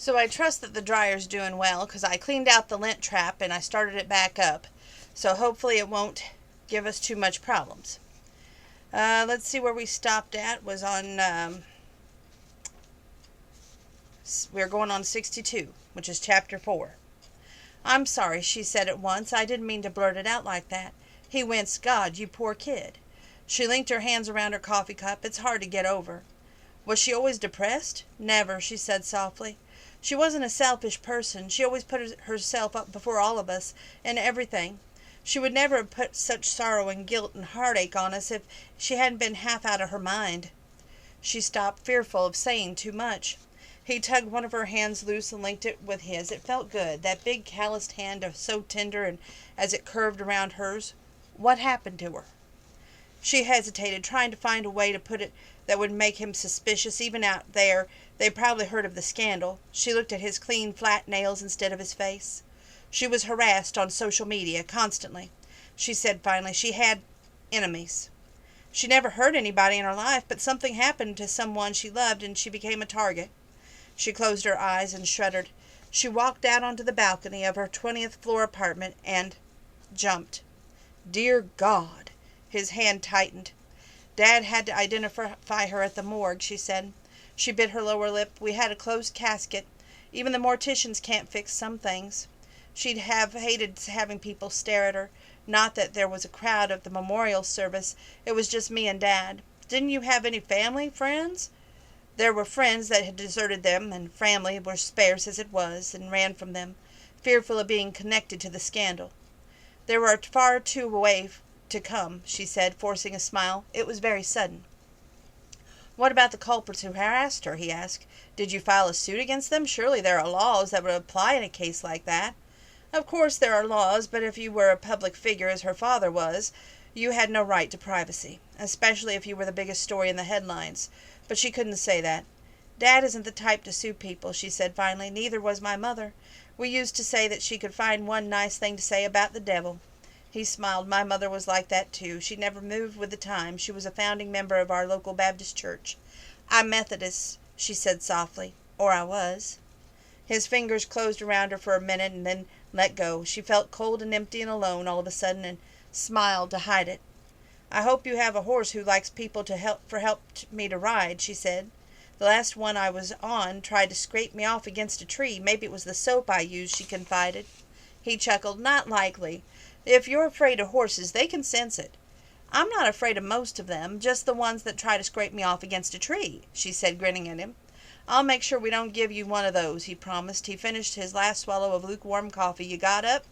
So I trust that the dryer's doing well, because I cleaned out the lint trap and I started it back up. So hopefully it won't give us too much problems. Let's see where we stopped at. Was on, we're going on 62, which is chapter 4. "I'm sorry," she said at once. "I didn't mean to blurt it out like that." He winced. "God, you poor kid." She linked her hands around her coffee cup. "It's hard to get over." "Was she always depressed?" "Never," she said softly. "She wasn't a selfish person. She always put herself up before all of us, in everything. She would never have put such sorrow and guilt and heartache on us if she hadn't been half out of her mind." She stopped, fearful of saying too much. He tugged one of her hands loose and linked it with his. It felt good, that big calloused hand, so tender, and as it curved around hers. "What happened to her?" She hesitated, trying to find a way to put it that would make him suspicious. Even out there, they probably heard of the scandal. She looked at his clean, flat nails instead of his face. "She was harassed on social media, constantly," she said finally. "She had enemies. She never hurt anybody in her life, but something happened to someone she loved and she became a target." She closed her eyes and shuddered. She walked out onto the balcony of her 20th floor apartment and jumped. "Dear God!" His hand tightened. "Dad had to identify her at the morgue," she said. She bit her lower lip. "We had a closed casket. Even the morticians can't fix some things." She'd have hated having people stare at her. Not that there was a crowd at the memorial service. It was just me and Dad. "Didn't you have any family, friends?" There were friends that had deserted them, and family were sparse as it was, and ran from them, fearful of being connected to the scandal. "There were far too away to come," she said, forcing a smile. "It was very sudden." "What about the culprits who harassed her?" he asked. "Did you file a suit against them? Surely there are laws that would apply in a case like that." "Of course there are laws, but if you were a public figure, as her father was, you had no right to privacy, especially if you were the biggest story in the headlines." But she couldn't say that. "Dad isn't the type to sue people," she said finally. "Neither was my mother. We used to say that she could find one nice thing to say about the devil." He smiled. "My mother was like that too. She never moved with the times. She was a founding member of our local Baptist church." "I'm Methodist," she said softly. "Or I was." His fingers closed around her for a minute and then let go. She felt cold and empty and alone all of a sudden, and smiled to hide it. "I hope you have a horse who likes people to help me to ride," she said. "The last one I was on tried to scrape me off against a tree. Maybe it was the soap I used," she confided. He chuckled. "Not likely. If you're afraid of horses, they can sense it." "I'm not afraid of most of them, just the ones that try to scrape me off against a tree," she said, grinning at him. "I'll make sure we don't give you one of those," he promised. He finished his last swallow of lukewarm coffee. He got up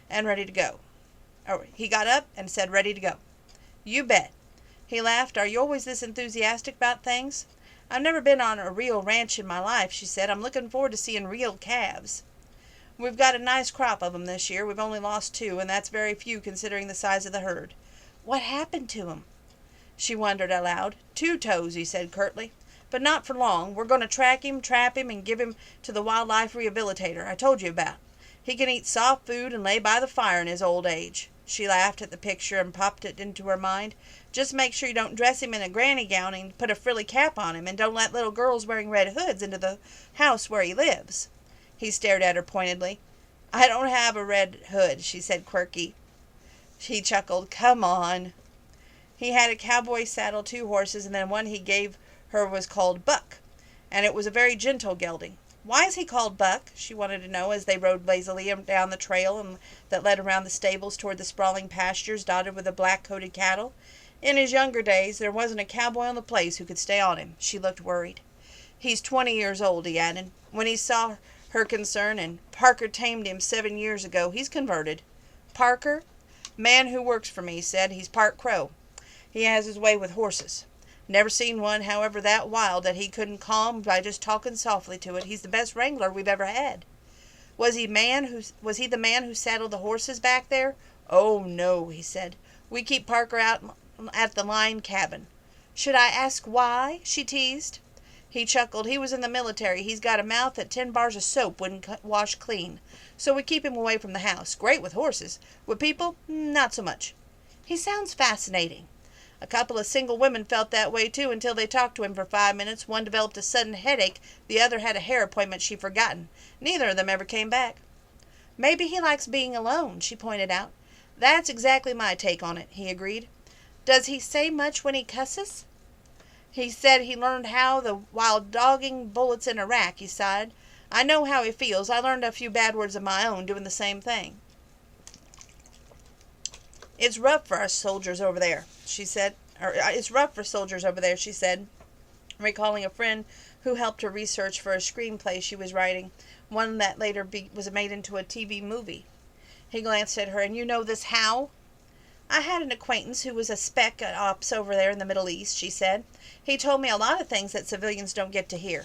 and said, "Ready to go." "You bet." He laughed. "Are you always this enthusiastic about things?" "I've never been on a real ranch in my life," she said. "I'm looking forward to seeing real calves. We've got a nice crop of 'em this year. We've only lost 2, and that's very few considering the size of the herd." "What happened to 'em?" she wondered aloud. "Two toes," he said curtly. "But not for long. We're going to track him, trap him, and give him to the wildlife rehabilitator I told you about. He can eat soft food and lay by the fire in his old age." She laughed at the picture and popped it into her mind. "Just make sure you don't dress him in a granny gown and put a frilly cap on him, and don't let little girls wearing red hoods into the house where he lives." He stared at her pointedly. "I don't have a red hood," she said quirky. He chuckled. "Come on." He had a cowboy saddle, 2 horses, and the one he gave her was called Buck, and it was a very gentle gelding. "Why is he called Buck?" she wanted to know as they rode lazily down the trail that led around the stables toward the sprawling pastures dotted with the black-coated cattle. "In his younger days, there wasn't a cowboy on the place who could stay on him." She looked worried. "He's 20 years old," he added. When he saw her concern, "and Parker tamed him 7 years ago. He's converted." "Parker?" "Man who works for me said he's part crow. He has his way with horses. Never seen one, however, that wild that he couldn't calm by just talking softly to it. He's the best wrangler we've ever had." Was he the man who saddled the horses back there?" "Oh, no," he said. "We keep Parker out at the line cabin." "Should I ask why?" she teased. He chuckled. "He was in the military. He's got a mouth that 10 bars of soap wouldn't wash clean. So we keep him away from the house. Great with horses. With people, not so much." "He sounds fascinating." A couple of single women felt that way too until they talked to him for 5 minutes. One developed a sudden headache, the other had a hair appointment she'd forgotten. Neither of them ever came back. Maybe he likes being alone, she pointed out. That's exactly my take on it, he agreed. Does he say much when he cusses? He said he learned how while dogging bullets in Iraq, he sighed. I know how he feels. I learned a few bad words of my own doing the same thing. It's rough for us soldiers over there, she said. It's rough for soldiers over there, she said, recalling a friend who helped her research for a screenplay she was writing, one that later was made into a TV movie. He glanced at her. And you know this how? I had an acquaintance who was a spec ops over there in the Middle East, she said. He told me a lot of things that civilians don't get to hear.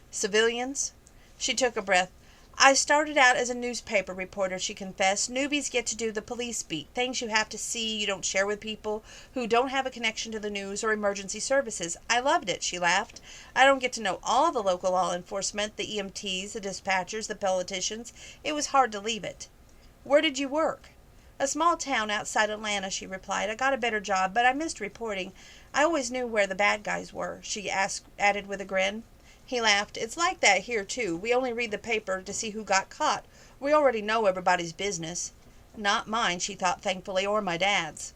Civilians? She took a breath. I started out as a newspaper reporter, she confessed. Newbies get to do the police beat, things you have to see, you don't share with people who don't have a connection to the news or emergency services. I loved it, she laughed. I don't get to know all the local law enforcement, the EMTs, the dispatchers, the politicians. It was hard to leave it. Where did you work? A small town outside Atlanta, she replied. I got a better job, but I missed reporting. I always knew where the bad guys were, she added with a grin. He laughed. It's like that here, too. We only read the paper to see who got caught. We already know everybody's business. Not mine, she thought thankfully, or my dad's.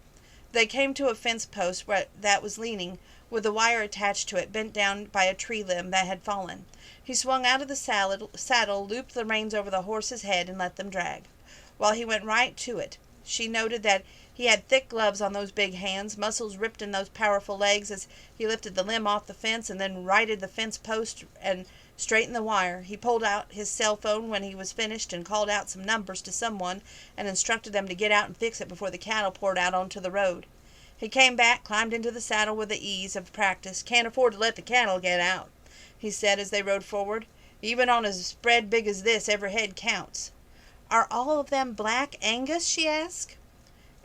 They came to a fence post that was leaning, with a wire attached to it, bent down by a tree limb that had fallen. He swung out of the saddle, looped the reins over the horse's head, and let them drag. While he went right to it, she noted that he had thick gloves on those big hands, muscles ripped in those powerful legs as he lifted the limb off the fence and then righted the fence post and straightened the wire. He pulled out his cell phone when he was finished and called out some numbers to someone and instructed them to get out and fix it before the cattle poured out onto the road. He came back, climbed into the saddle with the ease of practice. Can't afford to let the cattle get out, he said as they rode forward. Even on a spread big as this, every head counts. Are all of them black Angus? She asked.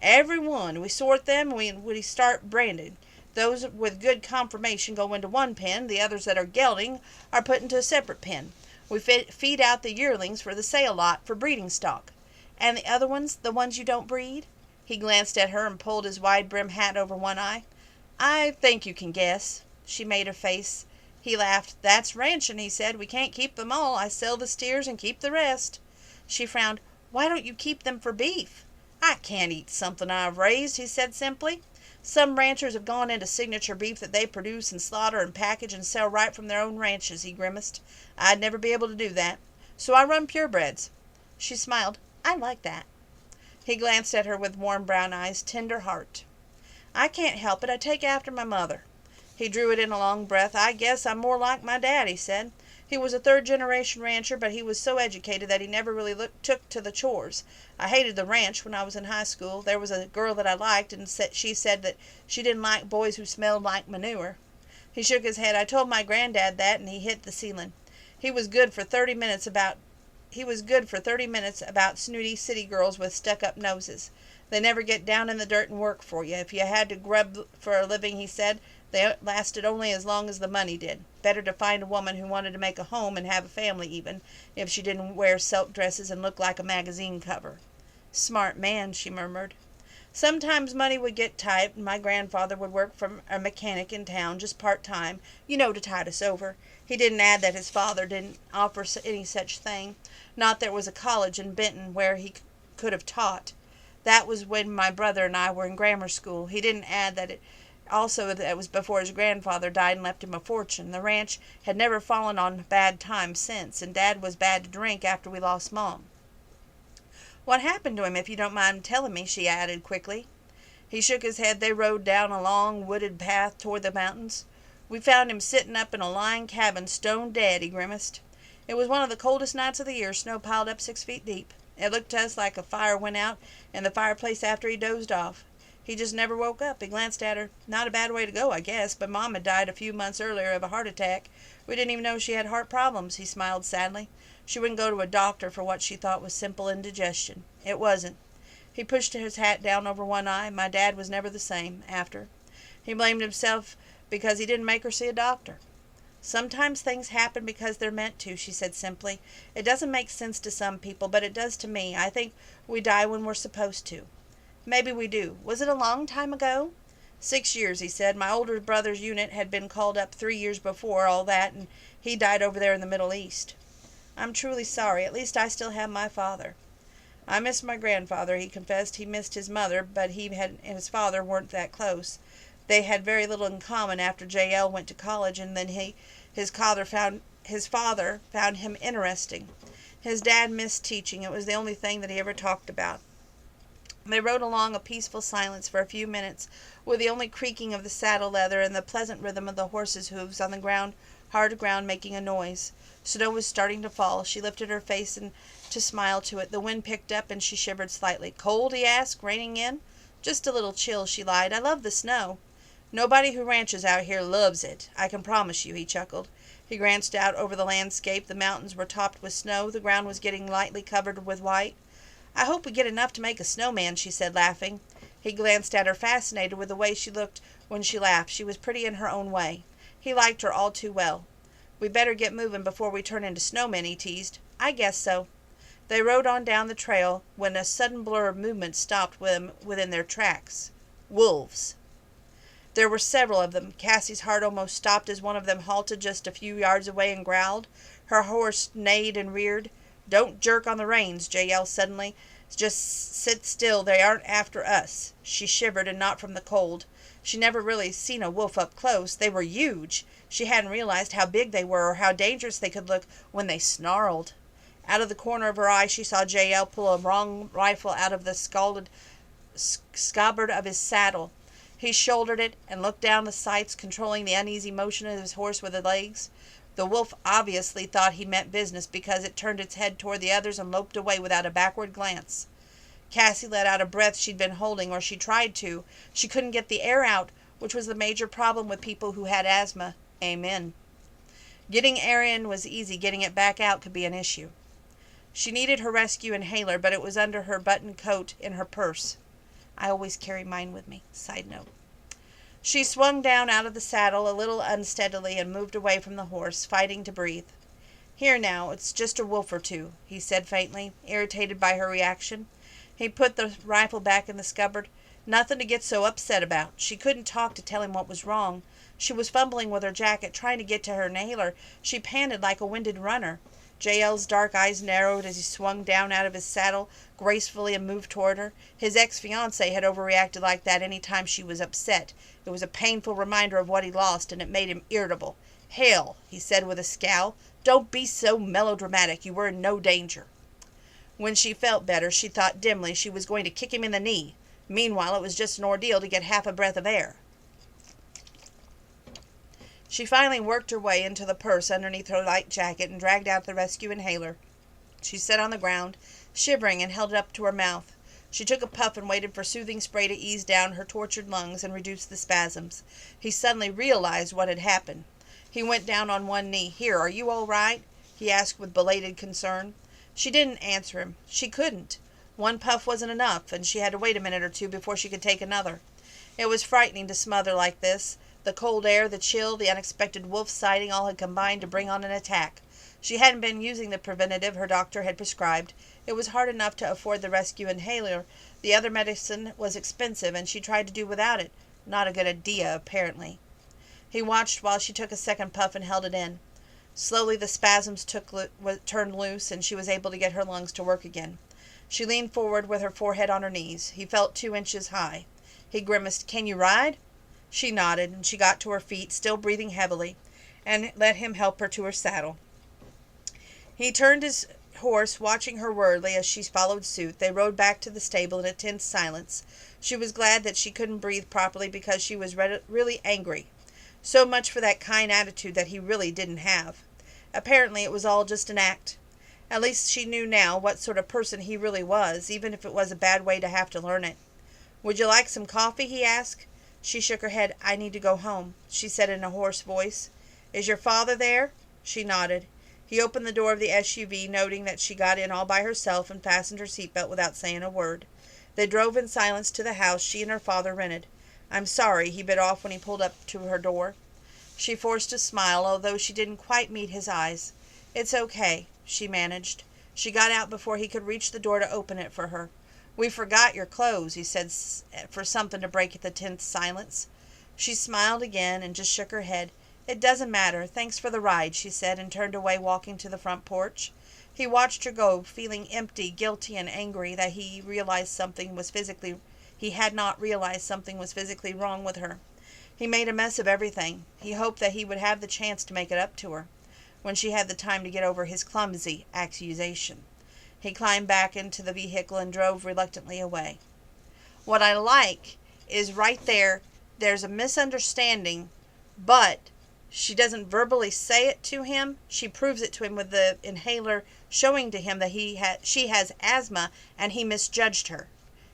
Every one. We sort them and we start branded. Those with good conformation go into one pen. The others that are gelding are put into a separate pen. We feed out the yearlings for the sale lot for breeding stock. And the other ones, the ones you don't breed? He glanced at her and pulled his wide-brimmed hat over one eye. I think you can guess. She made a face. He laughed. That's ranching, he said. We can't keep them all. I sell the steers and keep the rest. She frowned. Why don't you keep them for beef? I can't eat something I've raised, he said simply. Some ranchers have gone into signature beef that they produce and slaughter and package and sell right from their own ranches, he grimaced. I'd never be able to do that. So I run purebreds. She smiled. I like that. He glanced at her with warm brown eyes, tender heart. I can't help it. I take after my mother. He drew it in a long breath. I guess I'm more like my dad, he said. He was a third-generation rancher, but he was so educated that he never really took to the chores. I hated the ranch when I was in high school. There was a girl that I liked, and she said that she didn't like boys who smelled like manure. He shook his head. I told my granddad that, and he hit the ceiling. He was good for 30 minutes about snooty city girls with stuck-up noses. They never get down in the dirt and work for you. If you had to grub for a living, he said, they lasted only as long as the money did. Better to find a woman who wanted to make a home and have a family even, if she didn't wear silk dresses and look like a magazine cover. Smart man, she murmured. Sometimes money would get tight, and my grandfather would work for a mechanic in town, just part-time, to tide us over. He didn't add that his father didn't offer any such thing. Not there was a college in Benton where he could have taught. That was when my brother and I were in grammar school. He didn't add that it was before his grandfather died and left him a fortune. The ranch had never fallen on bad times since, and Dad was bad to drink after we lost Mom. What happened to him, if you don't mind telling me, she added quickly. He shook his head. They rode down a long, wooded path toward the mountains. We found him sitting up in a lime cabin, stone dead, he grimaced. It was one of the coldest nights of the year, snow piled up 6 feet deep. It looked to us like a fire went out in the fireplace after he dozed off. He just never woke up. He glanced at her. Not a bad way to go, I guess, but Mom had died a few months earlier of a heart attack. We didn't even know she had heart problems, he smiled sadly. She wouldn't go to a doctor for what she thought was simple indigestion. It wasn't. He pushed his hat down over one eye. My dad was never the same after. He blamed himself because he didn't make her see a doctor. Sometimes things happen because they're meant to, she said simply. It doesn't make sense to some people, but it does to me. I think we die when we're supposed to. Maybe we do. Was it a long time ago? 6 years, he said. My older brother's unit had been called up 3 years before all that, and he died over there in the Middle East. I'm truly sorry. At least I still have my father. I miss my grandfather, he confessed. He missed his mother, but he and his father weren't that close. They had very little in common after J.L. went to college, and then his father found him interesting. His dad missed teaching. It was the only thing that he ever talked about. They rode along a peaceful silence for a few minutes, with the only creaking of the saddle leather and the pleasant rhythm of the horses' hoofs on the hard ground making a noise. Snow was starting to fall. She lifted her face to smile to it. The wind picked up, and she shivered slightly. Cold? He asked, reining in. Just a little chill, she lied. I love the snow. Nobody who ranches out here loves it, I can promise you, he chuckled. He glanced out over the landscape. The mountains were topped with snow. The ground was getting lightly covered with white. I hope we get enough to make a snowman, she said, laughing. He glanced at her, fascinated with the way she looked when she laughed. She was pretty in her own way. He liked her all too well. We better get moving before we turn into snowmen, he teased. I guess so. They rode on down the trail when a sudden blur of movement stopped them within their tracks. Wolves. There were several of them. Cassie's heart almost stopped as one of them halted just a few yards away and growled. Her horse neighed and reared. Don't jerk on the reins, J.L. suddenly. Just sit still. They aren't after us. She shivered, and not from the cold. She never really seen a wolf up close. They were huge. She hadn't realized how big they were or how dangerous they could look when they snarled. Out of the corner of her eye she saw J.L. pull a long rifle out of the scabbard of his saddle. He shouldered it and looked down the sights, controlling the uneasy motion of his horse with the legs. The wolf obviously thought he meant business, because it turned its head toward the others and loped away without a backward glance. Cassie let out a breath she'd been holding, or she tried to. She couldn't get the air out, which was the major problem with people who had asthma. Amen. Getting air in was easy. Getting it back out could be an issue. She needed her rescue inhaler, but it was under her buttoned coat in her purse. I always carry mine with me. Side note. She swung down out of the saddle a little unsteadily and moved away from the horse, fighting to breathe. Here now, it's just a wolf or two, he said faintly, irritated by her reaction. He put the rifle back in the scabbard. Nothing to get so upset about. She couldn't talk to tell him what was wrong. She was fumbling with her jacket, trying to get to her inhaler. She panted like a winded runner. J.L.'s dark eyes narrowed as he swung down out of his saddle gracefully and moved toward her. His ex-fiancée had overreacted like that any time she was upset. It was a painful reminder of what he lost, and it made him irritable. Hell, he said with a scowl, don't be so melodramatic. You were in no danger. When she felt better, she thought dimly she was going to kick him in the knee. Meanwhile, it was just an ordeal to get half a breath of air. She finally worked her way into the purse underneath her light jacket and dragged out the rescue inhaler. She sat on the ground, shivering, and held it up to her mouth. She took a puff and waited for soothing spray to ease down her tortured lungs and reduce the spasms. He suddenly realized what had happened. He went down on one knee. Here, are you all right? He asked with belated concern. She didn't answer him. She couldn't. One puff wasn't enough, and she had to wait a minute or two before she could take another. It was frightening to smother like this. The cold air, the chill, the unexpected wolf sighting all had combined to bring on an attack. She hadn't been using the preventative her doctor had prescribed. It was hard enough to afford the rescue inhaler. The other medicine was expensive, and she tried to do without it. Not a good idea, apparently. He watched while she took a second puff and held it in. Slowly the spasms turned loose, and she was able to get her lungs to work again. She leaned forward with her forehead on her knees. He felt 2 inches high. He grimaced. Can you ride? She nodded, and she got to her feet, still breathing heavily, and let him help her to her saddle. He turned his horse, watching her worriedly as she followed suit. They rode back to the stable in a tense silence. She was glad that she couldn't breathe properly, because she was really angry. So much for that kind attitude that he really didn't have. Apparently it was all just an act. At least she knew now what sort of person he really was, even if it was a bad way to have to learn it. Would you like some coffee? He asked. She shook her head. I need to go home, she said in a hoarse voice. Is your father there? She nodded. He opened the door of the SUV, noting that she got in all by herself, and fastened her seatbelt without saying a word. They drove in silence to the house she and her father rented. I'm sorry, he bit off when he pulled up to her door. She forced a smile, although she didn't quite meet his eyes. It's okay, she managed. She got out before he could reach the door to open it for her. "We forgot your clothes," he said for something to break the tense silence. She smiled again and just shook her head. "It doesn't matter. Thanks for the ride," she said, and turned away, walking to the front porch. He watched her go, feeling empty, guilty, and angry that he had not realized something was physically wrong with her. He made a mess of everything. He hoped that he would have the chance to make it up to her when she had the time to get over his clumsy accusation. He climbed back into the vehicle and drove reluctantly away. What I like is right there's a misunderstanding, but she doesn't verbally say it to him. She proves it to him with the inhaler, showing to him that she has asthma and he misjudged her.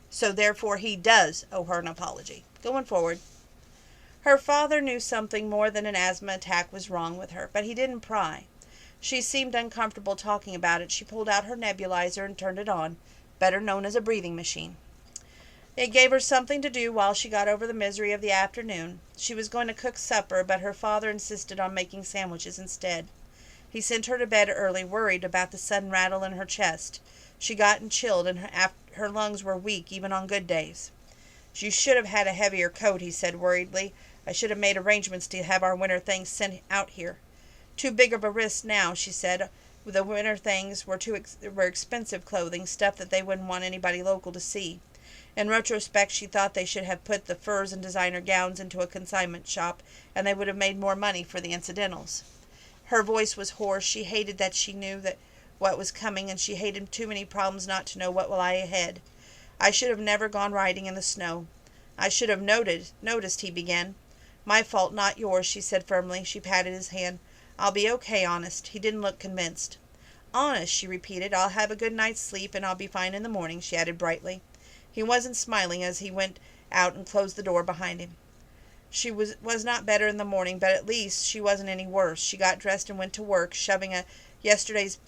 So therefore he does owe her an apology. Going forward. Her father knew something more than an asthma attack was wrong with her, but he didn't pry. She seemed uncomfortable talking about it. She pulled out her nebulizer and turned it on, better known as a breathing machine. It gave her something to do while she got over the misery of the afternoon. She was going to cook supper, but her father insisted on making sandwiches instead. He sent her to bed early, worried about the sudden rattle in her chest. She got chilled, and her lungs were weak even on good days. "You should have had a heavier coat," he said worriedly. "I should have made arrangements to have our winter things sent out here." "Too big of a risk now," she said. The winter things were expensive clothing, stuff that they wouldn't want anybody local to see. In retrospect, she thought they should have put the furs and designer gowns into a consignment shop, and they would have made more money for the incidentals. Her voice was hoarse. She hated that she knew what was coming, and she hated too many problems not to know what will lie ahead. "I should have never gone riding in the snow. I should have noticed," he began. "My fault, not yours," she said firmly. She patted his hand. "I'll be okay, honest." He didn't look convinced. "Honest," she repeated. "I'll have a good night's sleep, and I'll be fine in the morning," she added brightly. He wasn't smiling as he went out and closed the door behind him. She was not better in the morning, but at least she wasn't any worse. She got dressed and went to work, shoving yesterday's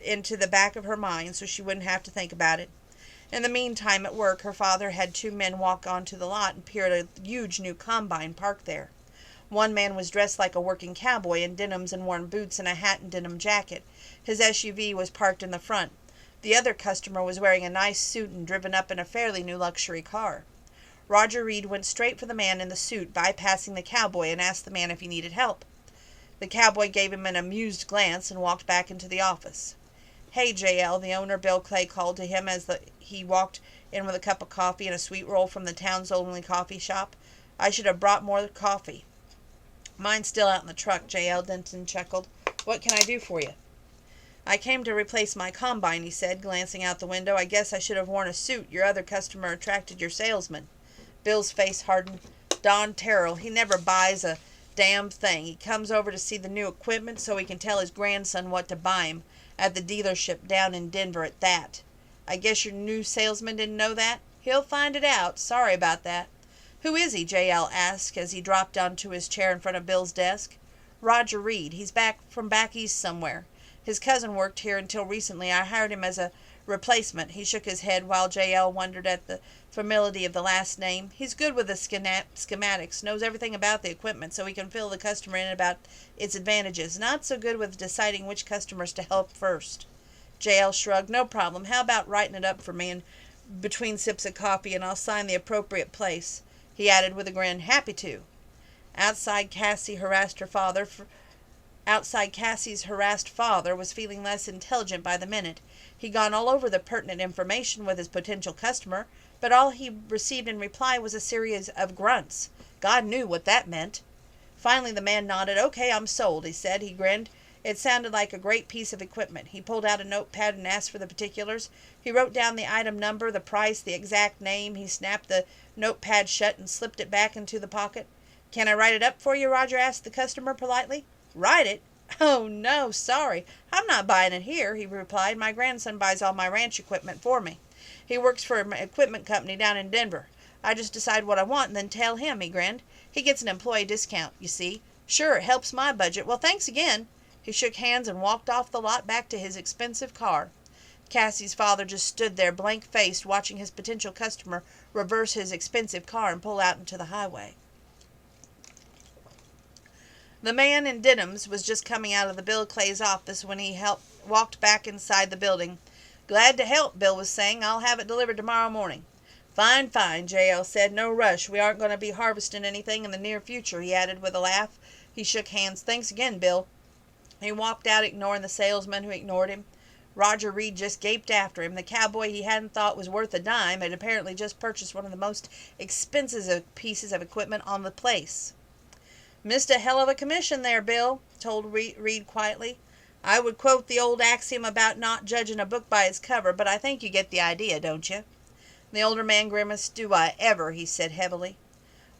into the back of her mind so she wouldn't have to think about it. In the meantime, at work, her father had two men walk onto the lot and peer at a huge new combine parked there. One man was dressed like a working cowboy in denims and worn boots and a hat and denim jacket. His SUV was parked in the front. The other customer was wearing a nice suit and driven up in a fairly new luxury car. Roger Reed went straight for the man in the suit, bypassing the cowboy, and asked the man if he needed help. The cowboy gave him an amused glance and walked back into the office. "Hey, J.L., the owner, Bill Clay, called to him as he walked in with a cup of coffee and a sweet roll from the town's only coffee shop. "I should have brought more coffee." "Mine's still out in the truck," J.L. Denton chuckled. "What can I do for you?" "I came to replace my combine," he said, glancing out the window. "I guess I should have worn a suit. Your other customer attracted your salesman." Bill's face hardened. "Don Terrell, he never buys a damn thing. He comes over to see the new equipment so he can tell his grandson what to buy him, at the dealership down in Denver at that. I guess your new salesman didn't know that? He'll find it out. Sorry about that." "Who is he?" J.L. asked as he dropped onto his chair in front of Bill's desk. "Roger Reed. He's back east somewhere. His cousin worked here until recently. I hired him as a replacement." He shook his head while J.L. wondered at the familiarity of the last name. "He's good with the schematics, knows everything about the equipment so he can fill the customer in about its advantages. Not so good with deciding which customers to help first." J.L. shrugged. "No problem. How about writing it up for me and between sips of coffee, and I'll sign the appropriate place." He added with a grin, "Happy to." Outside, Cassie's harassed father was feeling less intelligent by the minute. He'd gone all over the pertinent information with his potential customer, but all he received in reply was a series of grunts. God knew what that meant. Finally the man nodded. "Okay, I'm sold," he said. He grinned. It sounded like a great piece of equipment. He pulled out a notepad and asked for the particulars. He wrote down the item number, the price, the exact name. He snapped the notepad shut and slipped it back into the pocket. "Can I write it up for you?" Roger asked the customer politely. "Write it? Oh, no, sorry. I'm not buying it here," he replied. "My grandson buys all my ranch equipment for me. He works for an equipment company down in Denver. I just decide what I want and then tell him," he grinned. "He gets an employee discount, you see. Sure, it helps my budget. Well, thanks again." He shook hands and walked off the lot back to his expensive car. Cassie's father just stood there blank-faced, watching his potential customer reverse his expensive car and pull out into the highway. The man in denims was just coming out of the Bill Clay's office when he walked back inside the building. Glad to help, Bill was saying. I'll have it delivered tomorrow morning. Fine, fine, J.L. said. No rush. We aren't going to be harvesting anything in the near future, he added with a laugh. He shook hands. Thanks again, Bill. He walked out, ignoring the salesman who ignored him. Roger Reed just gaped after him. The cowboy he hadn't thought was worth a dime had apparently just purchased one of the most expensive pieces of equipment on the place. Missed a hell of a commission there, Bill, told Reed quietly. I would quote the old axiom about not judging a book by its cover, but I think you get the idea, don't you? The older man grimaced. Do I ever, he said heavily.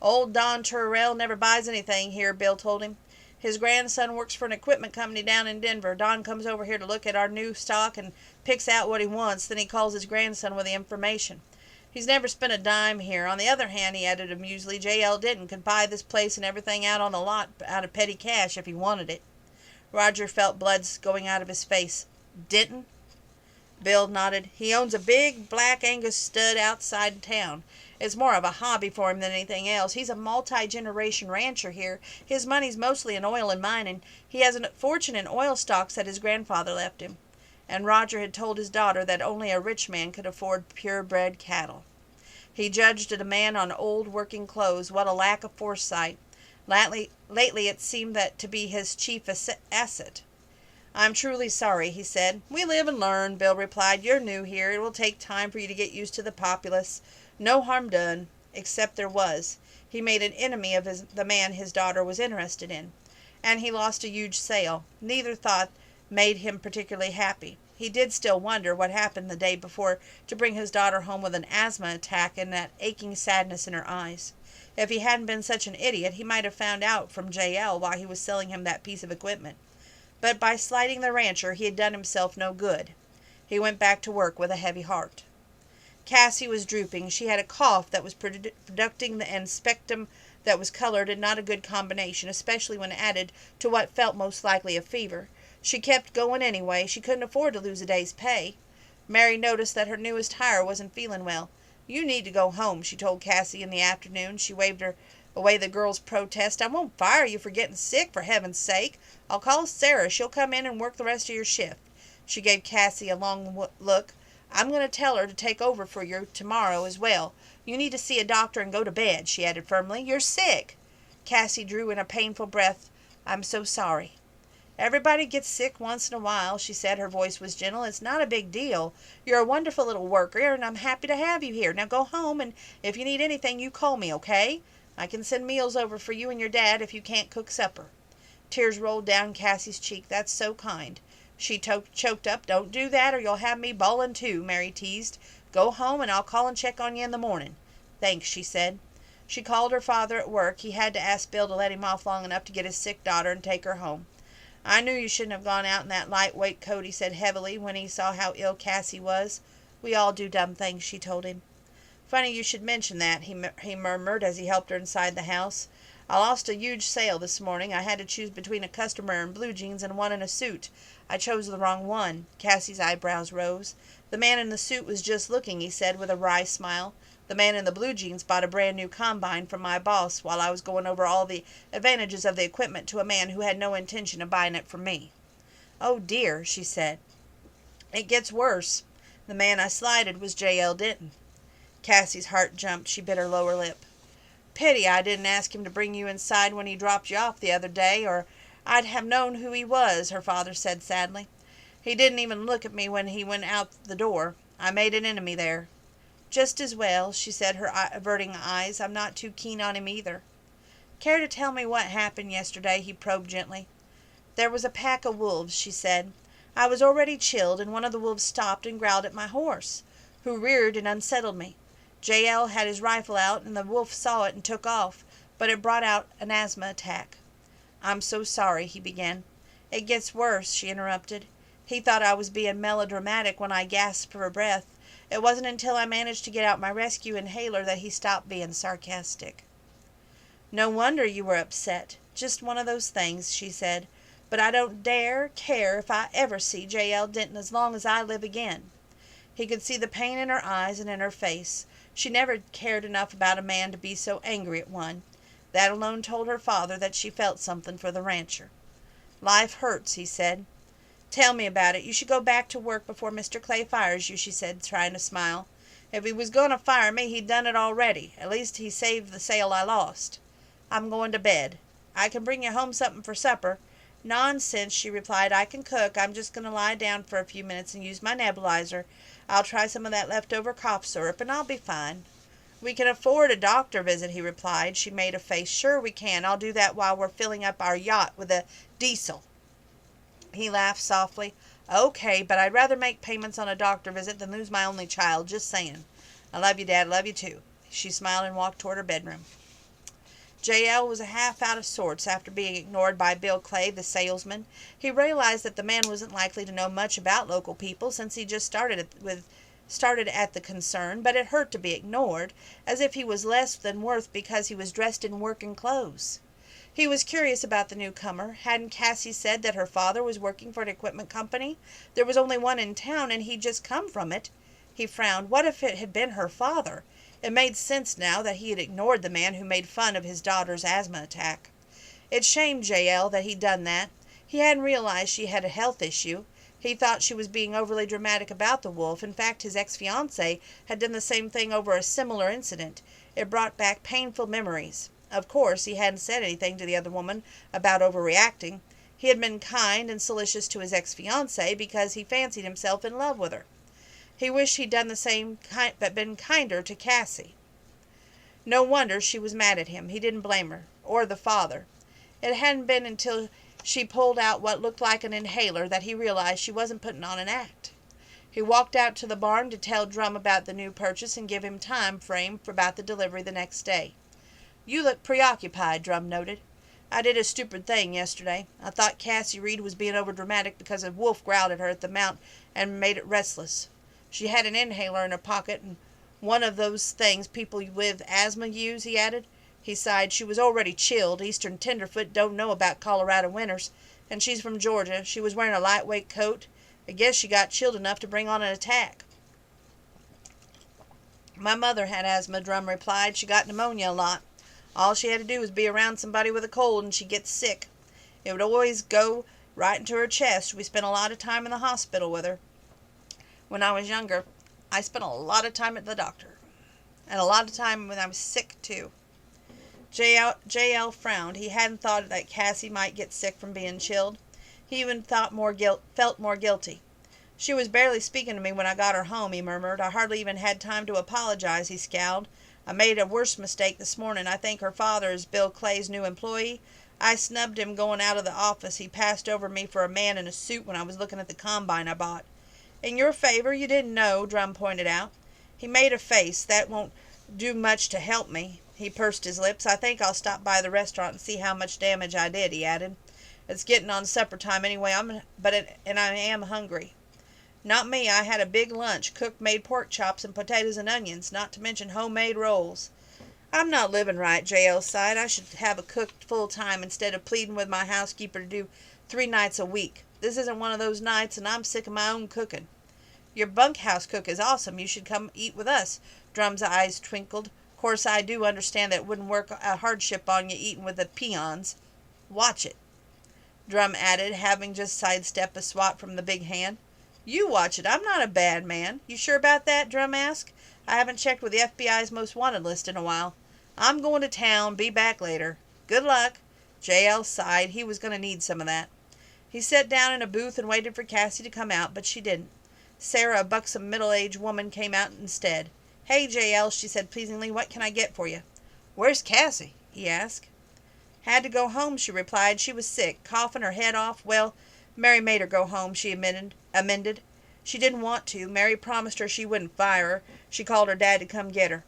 Old Don Turrell never buys anything here, Bill told him. His grandson works for an equipment company down in Denver. Don comes over here to look at our new stock and picks out what he wants. Then he calls his grandson with the information. He's never spent a dime here. On the other hand, he added amusedly, J.L. Denton could buy this place and everything out on the lot out of petty cash if he wanted it. Roger felt blood going out of his face. Denton? Bill nodded. He owns a big black Angus stud outside town. It's more of a hobby for him than anything else. He's a multi-generation rancher here. His money's mostly in oil and mining. He has a fortune in oil stocks that his grandfather left him. And Roger had told his daughter that only a rich man could afford purebred cattle. He judged a man on old working clothes. What a lack of foresight. Lately it seemed that to be his chief asset. I'm truly sorry, he said. We live and learn, Bill replied. You're new here. It will take time for you to get used to the populace. No harm done, except there was. He made an enemy of the man his daughter was interested in, and he lost a huge sale. Neither thought made him particularly happy. He did still wonder what happened the day before to bring his daughter home with an asthma attack and that aching sadness in her eyes. If he hadn't been such an idiot, he might have found out from J.L. why he was selling him that piece of equipment. But by slighting the rancher, he had done himself no good. He went back to work with a heavy heart. Cassie was drooping. She had a cough that was producing and spectrum that was colored, and not a good combination, especially when added to what felt most likely a fever. She kept going anyway. She couldn't afford to lose a day's pay. Mary noticed that her newest hire wasn't feeling well. You need to go home, she told Cassie in the afternoon. She waved away the girl's protest. I won't fire you for getting sick, for heaven's sake. I'll call Sarah. She'll come in and work the rest of your shift. She gave Cassie a long look. I'm going to tell her to take over for you tomorrow as well. You need to see a doctor and go to bed, she added firmly. You're sick. Cassie drew in a painful breath. I'm so sorry. Everybody gets sick once in a while, she said. Her voice was gentle. It's not a big deal. You're a wonderful little worker, and I'm happy to have you here. Now go home, and if you need anything, you call me, okay? I can send meals over for you and your dad if you can't cook supper. Tears rolled down Cassie's cheek. That's so kind. She choked up. Don't do that or you'll have me bawling too, Mary teased. Go home and I'll call and check on you in the morning. Thanks, she said. She called her father at work. He had to ask Bill to let him off long enough to get his sick daughter and take her home. I knew you shouldn't have gone out in that lightweight coat, he said heavily when he saw how ill Cassie was. We all do dumb things, she told him. Funny you should mention that, he murmured as he helped her inside the house. I lost a huge sale this morning. I had to choose between a customer in blue jeans and one in a suit. I chose the wrong one. Cassie's eyebrows rose. The man in the suit was just looking, he said with a wry smile. The man in the blue jeans bought a brand new combine from my boss while I was going over all the advantages of the equipment to a man who had no intention of buying it from me. Oh dear, she said. It gets worse. The man I slighted was J.L. Denton. Cassie's heart jumped. She bit her lower lip. Pity I didn't ask him to bring you inside when he dropped you off the other day, or I'd have known who he was, her father said sadly. He didn't even look at me when he went out the door. I made an enemy there. Just as well, she said, her averting eyes. I'm not too keen on him either. Care to tell me what happened yesterday? He probed gently. There was a pack of wolves, she said. I was already chilled, and one of the wolves stopped and growled at my horse, who reared and unsettled me. J.L. had his rifle out, and the wolf saw it and took off, but it brought out an asthma attack. I'm so sorry, he began. It gets worse, she interrupted. He thought I was being melodramatic when I gasped for breath. It wasn't until I managed to get out my rescue inhaler that he stopped being sarcastic. No wonder you were upset. Just one of those things, she said. But I don't dare care if I ever see J.L. Denton as long as I live again. He could see the pain in her eyes and in her face. She never cared enough about a man to be so angry at one. That alone told her father that she felt something for the rancher. Life hurts, he said. Tell me about it. You should go back to work before Mr. Clay fires you, she said, trying to smile. If he was going to fire me, he'd done it already. At least he saved the sale I lost. I'm going to bed. I can bring you home something for supper. Nonsense, she replied. I can cook. I'm just going to lie down for a few minutes and use my nebulizer. I'll try some of that leftover cough syrup, and I'll be fine. We can afford a doctor visit, he replied. She made a face. Sure we can. I'll do that while we're filling up our yacht with a diesel. He laughed softly. Okay, but I'd rather make payments on a doctor visit than lose my only child. Just saying. I love you, Dad. Love you, too. She smiled and walked toward her bedroom. J.L. was a half out of sorts after being ignored by Bill Clay, the salesman. He realized that the man wasn't likely to know much about local people since he just started at the concern, but it hurt to be ignored, as if he was less than worth because he was dressed in working clothes. He was curious about the newcomer. Hadn't Cassie said that her father was working for an equipment company? There was only one in town, and he'd just come from it. He frowned. What if it had been her father? It made sense now that he had ignored the man who made fun of his daughter's asthma attack. It shamed J.L. that he'd done that. He hadn't realized she had a health issue. He thought she was being overly dramatic about the wolf. In fact, his ex-fiancée had done the same thing over a similar incident. It brought back painful memories. Of course, he hadn't said anything to the other woman about overreacting. He had been kind and solicitous to his ex-fiancée because he fancied himself in love with her. He wished he'd done the same, but been kinder to Cassie. No wonder she was mad at him. He didn't blame her, or the father. It hadn't been until she pulled out what looked like an inhaler that he realized she wasn't putting on an act. He walked out to the barn to tell Drum about the new purchase and give him time frame for about the delivery the next day. You look preoccupied, Drum noted. I did a stupid thing yesterday. I thought Cassie Reed was being overdramatic because a wolf growled at her at the mount and made it restless. She had an inhaler in her pocket, and one of those things people with asthma use, he added. He sighed. She was already chilled. Eastern tenderfoot don't know about Colorado winters, and she's from Georgia. She was wearing a lightweight coat. I guess she got chilled enough to bring on an attack. My mother had asthma, Drum replied. She got pneumonia a lot. All she had to do was be around somebody with a cold, and she'd get sick. It would always go right into her chest. We spent a lot of time in the hospital with her. When I was younger, I spent a lot of time at the doctor. And a lot of time when I was sick, too. J.L. frowned. He hadn't thought that Cassie might get sick from being chilled. He even felt more guilty. She was barely speaking to me when I got her home, he murmured. I hardly even had time to apologize, he scowled. I made a worse mistake this morning. I think her father is Bill Clay's new employee. I snubbed him going out of the office. He passed over me for a man in a suit when I was looking at the combine I bought. In your favor, you didn't know, Drum pointed out. He made a face. That won't do much to help me. He pursed his lips. I think I'll stop by the restaurant and see how much damage I did, he added. It's getting on supper time anyway, and I am hungry. Not me. I had a big lunch, cook-made pork chops and potatoes and onions, not to mention homemade rolls. I'm not living right, J.L. sighed. I should have a cook full-time instead of pleading with my housekeeper to do 3 nights a week. This isn't one of those nights, and I'm sick of my own cooking. Your bunkhouse cook is awesome. You should come eat with us. Drum's eyes twinkled. Of course, I do understand that it wouldn't work a hardship on you eating with the peons. Watch it, Drum added, having just sidestepped a swat from the big hand. You watch it. I'm not a bad man. You sure about that? Drum asked. I haven't checked with the FBI's most wanted list in a while. I'm going to town. Be back later. Good luck. J.L. sighed. He was going to need some of that. He sat down in a booth and waited for Cassie to come out, but she didn't. Sarah, a buxom middle-aged woman, came out instead. Hey, J.L., she said pleasingly, what can I get for you? Where's Cassie? He asked. Had to go home, she replied. She was sick, coughing her head off. Well, Mary made her go home, she amended. She didn't want to. Mary promised her she wouldn't fire her. She called her dad to come get her.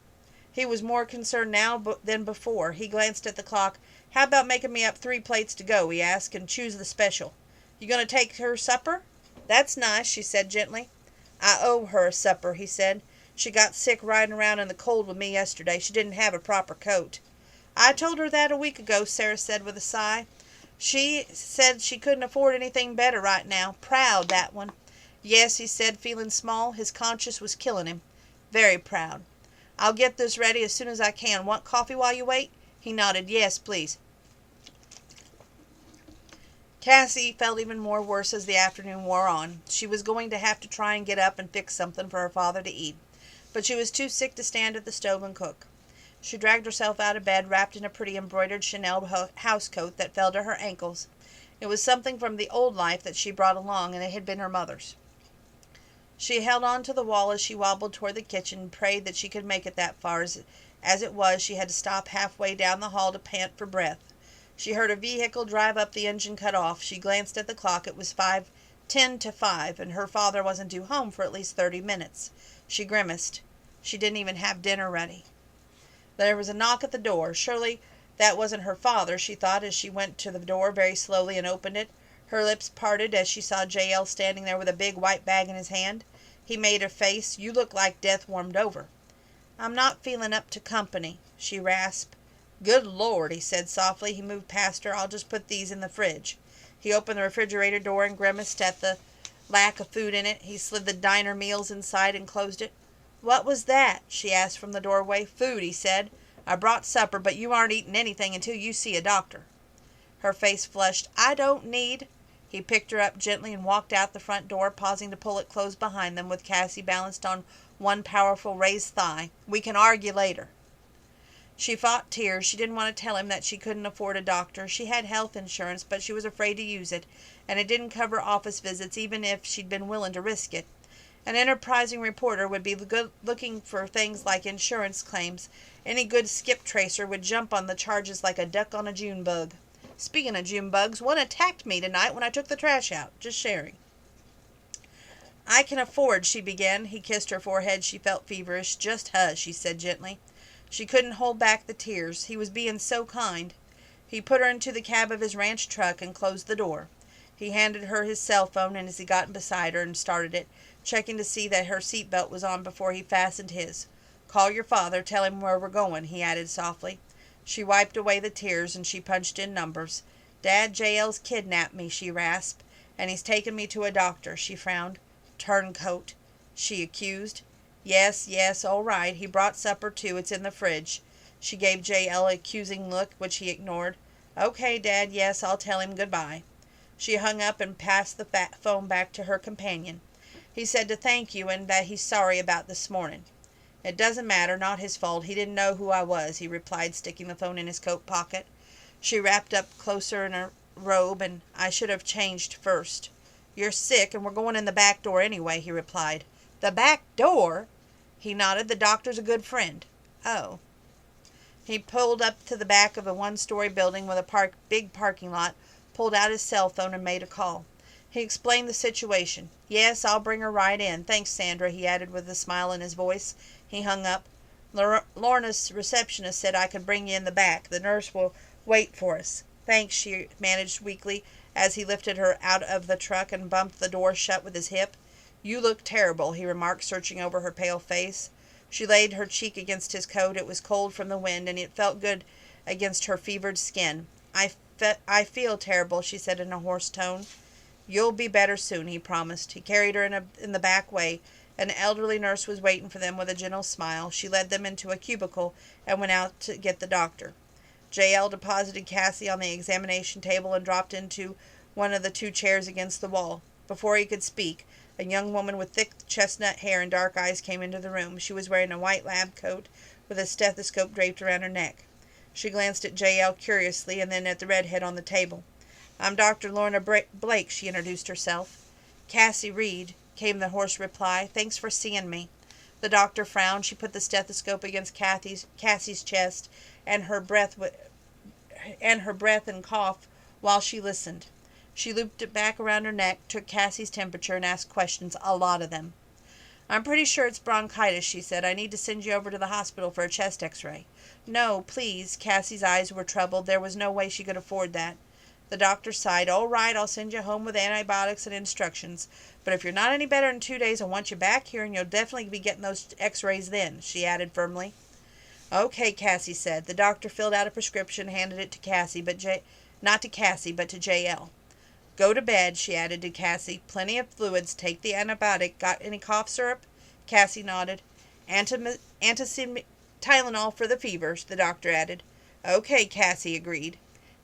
He was more concerned now than before. He glanced at the clock. How about making me up 3 plates to go, he asked, and choose the special. You going to take her supper? That's nice, she said gently. I owe her a supper, he said. She got sick riding around in the cold with me yesterday. She didn't have a proper coat. I told her that a week ago, Sarah said with a sigh. She said she couldn't afford anything better right now. Proud, that one. Yes, he said, feeling small. His conscience was killing him. Very proud. I'll get this ready as soon as I can. Want coffee while you wait? He nodded. Yes, please. Cassie felt even more worse as the afternoon wore on. She was going to have to try and get up and fix something for her father to eat, but she was too sick to stand at the stove and cook. She dragged herself out of bed, wrapped in a pretty embroidered Chanel housecoat that fell to her ankles. It was something from the old life that she brought along, and it had been her mother's. She held on to the wall as she wobbled toward the kitchen and prayed that she could make it that far. As it was, she had to stop halfway down the hall to pant for breath. She heard a vehicle drive up, the engine cut off. She glanced at the clock. It was 10 to 5, and her father wasn't due home for at least 30 minutes. She grimaced. She didn't even have dinner ready. There was a knock at the door. Surely that wasn't her father, she thought as she went to the door very slowly and opened it. Her lips parted as she saw J.L. standing there with a big white bag in his hand. He made a face. "You look like death warmed over." "I'm not feeling up to company," she rasped. "Good Lord," he said softly. He moved past her. "I'll just put these in the fridge." He opened the refrigerator door and grimaced at the lack of food in it. He slid the diner meals inside and closed it. "What was that?" she asked from the doorway. "Food," he said. "I brought supper, but you aren't eating anything until you see a doctor." Her face flushed. "I don't need—" He picked her up gently and walked out the front door, pausing to pull it closed behind them, with Cassie balanced on one powerful raised thigh. "We can argue later." She fought tears. She didn't want to tell him that she couldn't afford a doctor. She had health insurance, but she was afraid to use it, and it didn't cover office visits even if she'd been willing to risk it. An enterprising reporter would be looking for things like insurance claims. Any good skip tracer would jump on the charges like a duck on a June bug. Speaking of June bugs, one attacked me tonight when I took the trash out. Just sharing. "I can afford," she began. He kissed her forehead. She felt feverish. "Just hush," he said gently. She couldn't hold back the tears. He was being so kind. He put her into the cab of his ranch truck and closed the door. He handed her his cell phone and as he got beside her and started it, checking to see that her seatbelt was on before he fastened his. "Call your father. Tell him where we're going," he added softly. She wiped away the tears and she punched in numbers. "Dad, J.L.'s kidnapped me," she rasped, "and he's taken me to a doctor." She frowned. "Turncoat," she accused. "Yes, yes, all right. He brought supper too. It's in the fridge." She gave J.L. an accusing look, which he ignored. "Okay, Dad, yes, I'll tell him goodbye." She hung up and passed the phone back to her companion. "He said to thank you and that he's sorry about this morning." "It doesn't matter. Not his fault. He didn't know who I was," he replied, sticking the phone in his coat pocket. She wrapped up closer in her robe, and "I should have changed first." "You're sick, and we're going in the back door anyway," he replied. "The back door?" He nodded. "The doctor's a good friend." "Oh." He pulled up to the back of a one-story building with a big parking lot, pulled out his cell phone, and made a call. He explained the situation. "Yes, I'll bring her right in. Thanks, Sandra," he added with a smile in his voice. He hung up. "Lorna's receptionist said I could bring you in the back. The nurse will wait for us." "Thanks," she managed weakly as he lifted her out of the truck and bumped the door shut with his hip. "You look terrible," he remarked, searching over her pale face. She laid her cheek against his coat. It was cold from the wind, and it felt good against her fevered skin. I feel terrible," she said in a hoarse tone. "You'll be better soon," he promised. He carried her in the back way. An elderly nurse was waiting for them with a gentle smile. She led them into a cubicle and went out to get the doctor. J.L. deposited Cassie on the examination table and dropped into one of the two chairs against the wall. Before he could speak, a young woman with thick chestnut hair and dark eyes came into the room. She was wearing a white lab coat with a stethoscope draped around her neck. She glanced at J.L. curiously and then at the redhead on the table. "I'm Dr. Lorna Blake," she introduced herself. "Cassie Reed," came the hoarse reply. "Thanks for seeing me." The doctor frowned. She put the stethoscope against Cassie's chest and her breath and cough while she listened. She looped it back around her neck, took Cassie's temperature, and asked questions, a lot of them. "I'm pretty sure it's bronchitis," she said. "I need to send you over to the hospital for a chest x-ray." "No, please." Cassie's eyes were troubled. There was no way she could afford that. The doctor sighed. "All right, I'll send you home with antibiotics and instructions. But if you're not any better in 2 days, I want you back here, and you'll definitely be getting those x-rays then," she added firmly. "Okay," Cassie said. The doctor filled out a prescription, handed it to Cassie, not to Cassie, but to J.L. "Go to bed," she added to Cassie. "Plenty of fluids. Take the antibiotic. Got any cough syrup?" Cassie nodded. Tylenol for the fevers," the doctor added. "Okay," Cassie agreed.